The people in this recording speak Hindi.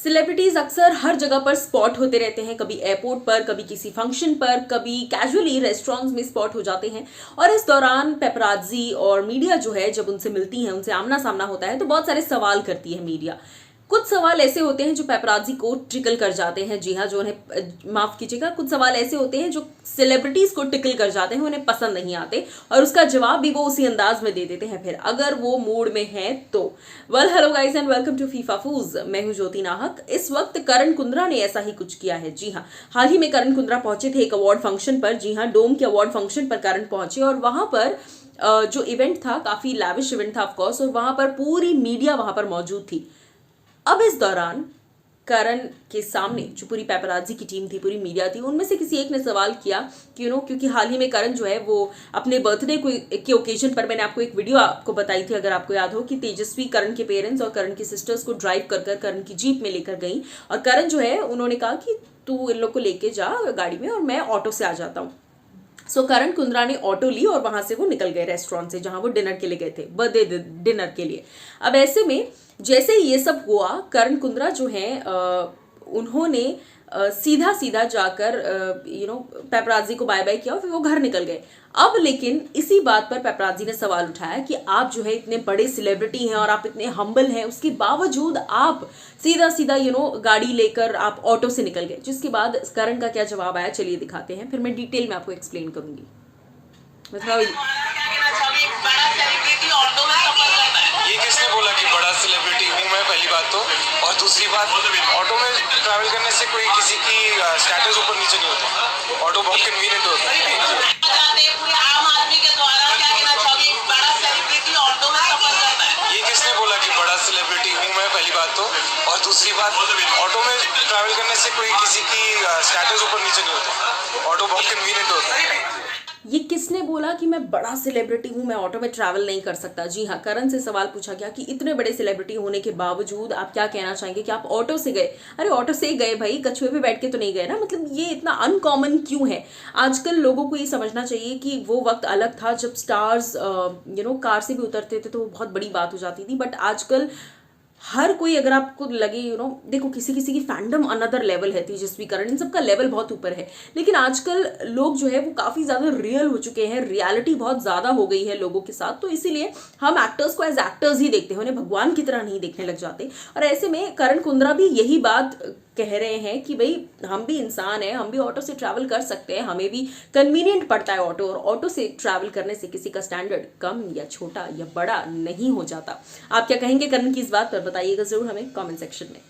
सेलिब्रिटीज अक्सर हर जगह पर स्पॉट होते रहते हैं, कभी एयरपोर्ट पर, कभी किसी फंक्शन पर, कभी कैजुअली रेस्टोरेंट्स में स्पॉट हो जाते हैं। और इस दौरान पेपराजी और मीडिया जो है जब उनसे मिलती है, उनसे आमना सामना होता है, तो बहुत सारे सवाल करती है मीडिया। कुछ सवाल ऐसे होते हैं जो पेपराजी को टिकल कर जाते हैं, जी हाँ, जो उन्हें माफ कीजिएगा, कुछ सवाल ऐसे होते हैं जो सेलिब्रिटीज को टिकल कर जाते हैं, उन्हें पसंद नहीं आते और उसका जवाब भी वो उसी अंदाज में दे देते हैं फिर, अगर वो मूड में है तो। Well, hello guys and welcome to फीफा फूज। मैं हूं ज्योति नाहक। इस वक्त करण कुंद्रा ने ऐसा ही कुछ किया है। जी हाँ, हाल ही में करण कुंद्रा पहुंचे थे एक अवार्ड फंक्शन पर। जी हाँ, डोम के अवार्ड फंक्शन पर करण पहुंचे और वहां पर जो इवेंट था, काफी लैविश इवेंट था ऑफकोर्स, और वहां पर पूरी मीडिया वहां पर मौजूद थी। अब इस दौरान करण के सामने जो पूरी पेपराजी की टीम थी, पूरी मीडिया थी, उनमें से किसी एक ने सवाल किया कि क्योंकि हाल ही में करण जो है वो अपने बर्थडे के ओकेजन पर, मैंने आपको एक वीडियो आपको बताई थी अगर आपको याद हो, कि तेजस्वी करण के पेरेंट्स और करण की सिस्टर्स को ड्राइव कर करण की जीप में लेकर गई और करण जो है उन्होंने कहा कि तू इन लोग को लेके जा गाड़ी में और मैं ऑटो से आ जाता हूँ। सो करण कुंद्रा ने ऑटो ली और वहां से वो निकल गए रेस्टोरेंट से, जहां वो डिनर के लिए गए थे, बर्थडे डिनर के लिए। अब ऐसे में जैसे ये सब हुआ, करण कुंद्रा जो है उन्होंने सीधा सीधा जाकर पेपराजी को बाय बाय किया और फिर वो घर निकल गए। अब लेकिन इसी बात पर पेपराजी ने सवाल उठाया कि आप जो है इतने बड़े सेलिब्रिटी हैं और आप इतने हम्बल हैं, उसके बावजूद आप सीधा सीधा गाड़ी लेकर आप ऑटो से निकल गए। जिसके बाद करण का क्या जवाब आया, चलिए दिखाते हैं, फिर मैं डिटेल में आपको एक्सप्लेन करूंगी। ये किसने बोला कि बड़ा सेलिब्रिटी हूँ मैं, पहली बात तो। और दूसरी बात, ऑटो में ट्रैवल करने से कोई किसी की स्टेटस ऊपर नीचे नहीं होता। ऑटो बहुत कन्वीनियंट होता है। ये किसने बोला कि बड़ा सेलिब्रिटी हूँ मैं, पहली बात तो। और दूसरी बात, ऑटो में ट्रैवल करने से कोई किसी की स्टेटस ऊपर नीचे नहीं होता। ऑटो बहुत कन्वीनियंट होता है। ये किसने बोला कि मैं बड़ा सेलिब्रिटी हूं, मैं ऑटो में ट्रैवल नहीं कर सकता? जी हाँ, करण से सवाल पूछा गया कि इतने बड़े सेलिब्रिटी होने के बावजूद आप क्या कहना चाहेंगे कि आप ऑटो से गए? अरे ऑटो से गए भाई, कछुए पे बैठ के तो नहीं गए ना। मतलब ये इतना अनकॉमन क्यों है? आजकल लोगों को ये समझना चाहिए कि वो वक्त अलग था जब स्टार्स कार से भी उतरते थे तो वो बहुत बड़ी बात हो जाती थी। बट आजकल हर कोई, अगर आपको लगे देखो, किसी किसी की फैंडम अनदर लेवल है, तेजस्वी करण, इन सबका लेवल बहुत ऊपर है, लेकिन आजकल लोग जो है वो काफी ज्यादा रियल हो चुके हैं, रियलिटी बहुत ज्यादा हो गई है लोगों के साथ। तो इसीलिए हम एक्टर्स को एज एक्टर्स ही देखते हैं, उन्हें भगवान की तरह नहीं देखने लग जाते। और ऐसे में करण कुंद्रा भी यही बात कह रहे हैं कि भाई हम भी इंसान हैं, हम भी ऑटो से ट्रैवल कर सकते हैं, हमें भी कन्वीनियंट पड़ता है ऑटो, और ऑटो से ट्रैवल करने से किसी का स्टैंडर्ड कम या छोटा या बड़ा नहीं हो जाता। आप क्या कहेंगे करण की इस बात पर? बताइएगा जरूर हमें कमेंट सेक्शन में।